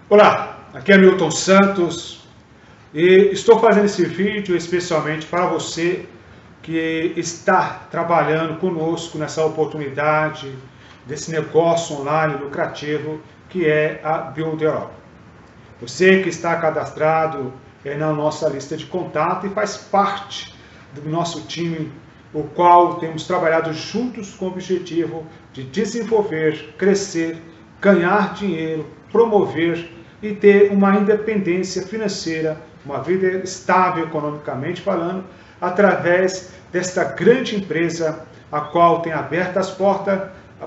Olá, aqui é Milton Santos e estou fazendo esse vídeo especialmente para você que está trabalhando conosco nessa oportunidade desse negócio online lucrativo que é a Builderall. Você que está cadastrado na nossa lista de contato e faz parte do nosso time, o qual temos trabalhado juntos com o objetivo de desenvolver, crescer, ganhar dinheiro, promover e ter uma independência financeira, uma vida estável economicamente falando, através desta grande empresa, a qual tem aberto as portas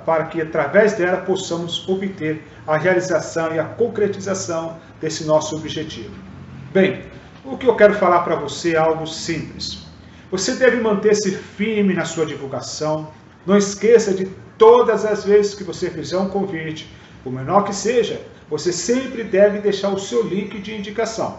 para que através dela possamos obter a realização e a concretização desse nosso objetivo. Bem, o que eu quero falar para você é algo simples. Você deve manter-se firme na sua divulgação. Não esqueça de todas as vezes que você fizer um convite, por menor que seja, você sempre deve deixar o seu link de indicação.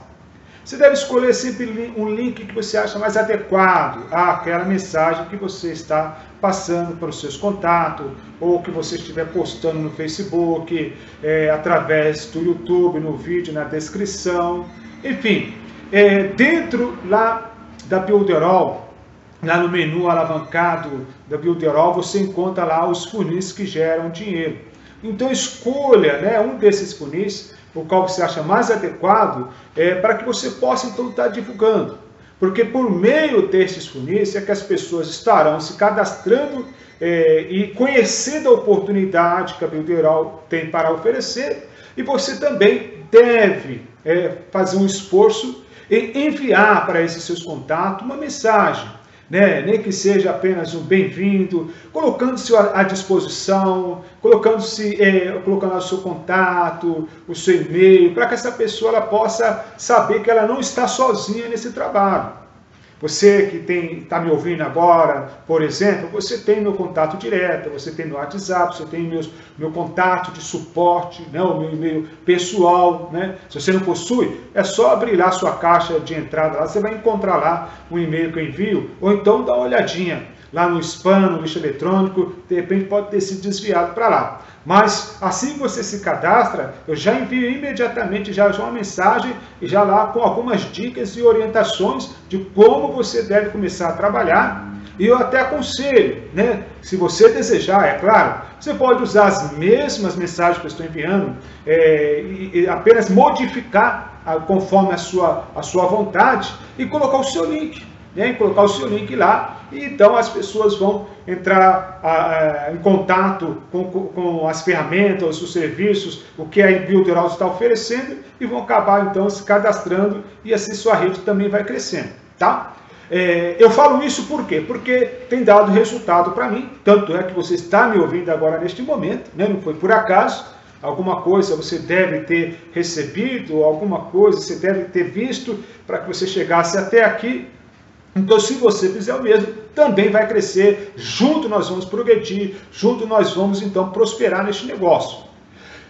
Você deve escolher sempre um link que você acha mais adequado àquela mensagem que você está passando para os seus contatos, ou que você estiver postando no Facebook, através do YouTube, no vídeo, na descrição. Enfim, dentro lá da Builderall, lá no menu alavancado da Builderall, você encontra lá os funis que geram dinheiro. Então escolha um desses funis, o qual você acha mais adequado, para que você possa então estar divulgando. Porque por meio desses funis é que as pessoas estarão se cadastrando e conhecendo a oportunidade que a Builderall tem para oferecer. E você também deve fazer um esforço em enviar para esses seus contatos uma mensagem. Nem que seja apenas um bem-vindo, colocando-se à disposição, colocando o seu contato, o seu e-mail, para que essa pessoa ela possa saber que ela não está sozinha nesse trabalho. Você que está me ouvindo agora, por exemplo, você tem meu contato direto, você tem meu WhatsApp, você tem meu contato de suporte, o meu e-mail pessoal. Se você não possui, é só abrir lá a sua caixa de entrada, lá você vai encontrar lá um e-mail que eu envio, ou então dá uma olhadinha lá no spam, no lixo eletrônico, de repente pode ter sido desviado para lá. Mas assim que você se cadastra, eu já envio imediatamente já uma mensagem e já lá com algumas dicas e orientações de como você deve começar a trabalhar. E eu até aconselho, se você desejar, é claro, você pode usar as mesmas mensagens que eu estou enviando e apenas modificar conforme a sua vontade e colocar o seu link. Colocar o seu link lá, e então as pessoas vão entrar em contato com as ferramentas, os serviços, o que a Builderall está oferecendo, e vão acabar então se cadastrando, e assim sua rede também vai crescendo, tá? Eu falo isso por quê? Porque tem dado resultado para mim, tanto é que você está me ouvindo agora neste momento, não foi por acaso. Alguma coisa você deve ter recebido, alguma coisa você deve ter visto para que você chegasse até aqui. Então, se você fizer o mesmo, também vai crescer, junto nós vamos progredir, junto nós vamos, então, prosperar neste negócio.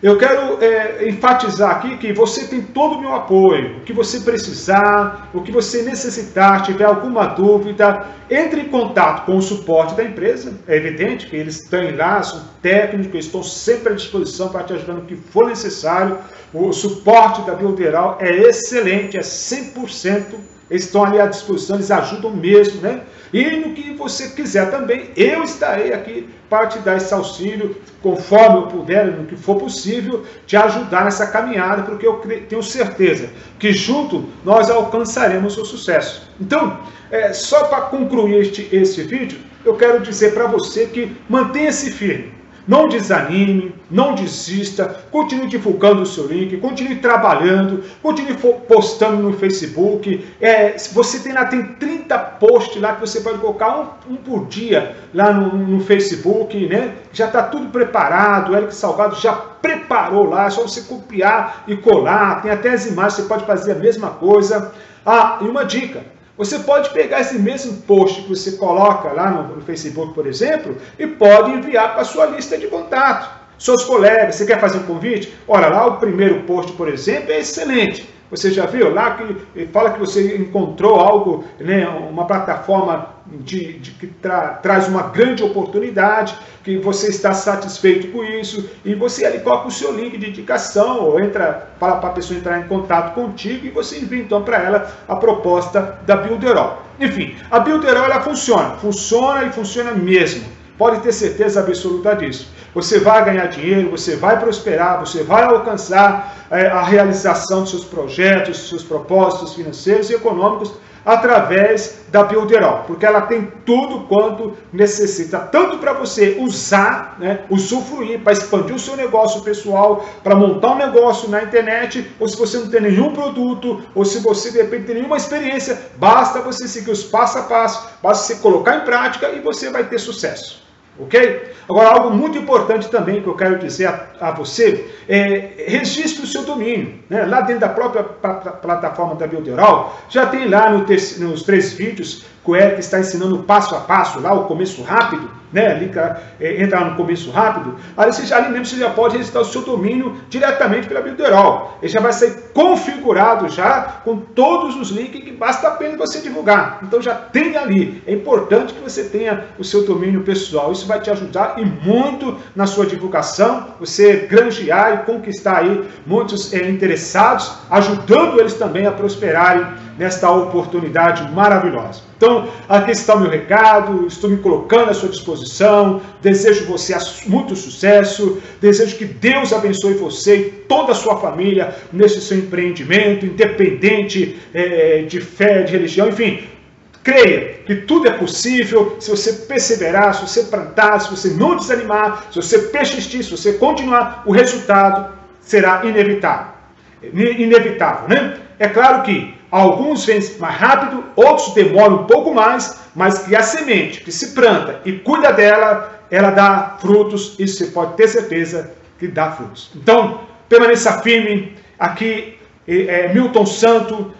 Eu quero enfatizar aqui que você tem todo o meu apoio, o que você precisar, o que você necessitar, tiver alguma dúvida, entre em contato com o suporte da empresa. É evidente que eles estão lá, são técnicos, estão sempre à disposição para te ajudar no que for necessário. O suporte da Builderall é excelente, é 100%. Eles estão ali à disposição, eles ajudam mesmo, E no que você quiser também, eu estarei aqui para te dar esse auxílio, conforme eu puder, no que for possível, te ajudar nessa caminhada, porque eu tenho certeza que junto nós alcançaremos o sucesso. Então, só para concluir esse vídeo, eu quero dizer para você que mantenha-se firme. Não desanime, não desista, continue divulgando o seu link, continue trabalhando, continue postando no Facebook. Você tem 30 posts lá que você pode colocar um por dia lá no Facebook, Já está tudo preparado, o Eric Salgado já preparou lá, é só você copiar e colar, tem até as imagens, você pode fazer a mesma coisa. E uma dica. Você pode pegar esse mesmo post que você coloca lá no Facebook, por exemplo, e pode enviar para a sua lista de contatos. Seus colegas, você quer fazer um convite? Olha lá, o primeiro post, por exemplo, é excelente. Você já viu lá que fala que você encontrou algo, uma plataforma que traz uma grande oportunidade, que você está satisfeito com isso, e você ali coloca o seu link de indicação, ou entra para a pessoa entrar em contato contigo, e você envia então para ela a proposta da Builderall. Enfim, a Builderall ela funciona e funciona mesmo. Pode ter certeza absoluta disso. Você vai ganhar dinheiro, você vai prosperar, você vai alcançar a realização dos seus projetos, dos seus propósitos financeiros e econômicos através da Builderall, porque ela tem tudo quanto necessita, tanto para você usar, né, usufruir, para expandir o seu negócio pessoal, para montar um negócio na internet, ou se você não tem nenhum produto, ou se você de repente tem nenhuma experiência, basta você seguir os passo a passo, basta você colocar em prática e você vai ter sucesso. Ok? Agora, algo muito importante também que eu quero dizer a você registre o seu domínio. Né? Lá dentro da própria plataforma da Builderall, já tem lá nos 3 vídeos que o Eric está ensinando passo a passo, lá o começo rápido, né? Ali, entra no começo rápido, ali mesmo você já pode registrar o seu domínio diretamente pela Builderall. Ele já vai ser configurado já com todos os links que basta apenas você divulgar. Então já tem ali. É importante que você tenha o seu domínio pessoal. Isso vai te ajudar e muito na sua divulgação, você granjear e conquistar aí muitos interessados, ajudando eles também a prosperarem nesta oportunidade maravilhosa. Então, aqui está o meu recado, estou me colocando à sua disposição, desejo você muito sucesso, desejo que Deus abençoe você e toda a sua família nesse seu empreendimento, independente de fé, de religião, enfim. Creia que tudo é possível se você perseverar, se você plantar, se você não desanimar, se você persistir, se você continuar, o resultado será inevitável. Inevitável, né? É claro que alguns vêm mais rápido, outros demoram um pouco mais, mas que a semente que se planta e cuida dela, ela dá frutos, isso você pode ter certeza que dá frutos. Então, permaneça firme, aqui Milton Santo,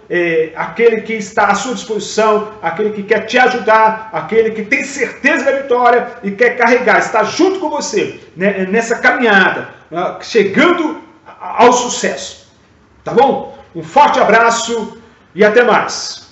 aquele que está à sua disposição, aquele que quer te ajudar, aquele que tem certeza da vitória e quer carregar, está junto com você, né, nessa caminhada, chegando ao sucesso. Tá bom? Um forte abraço e até mais.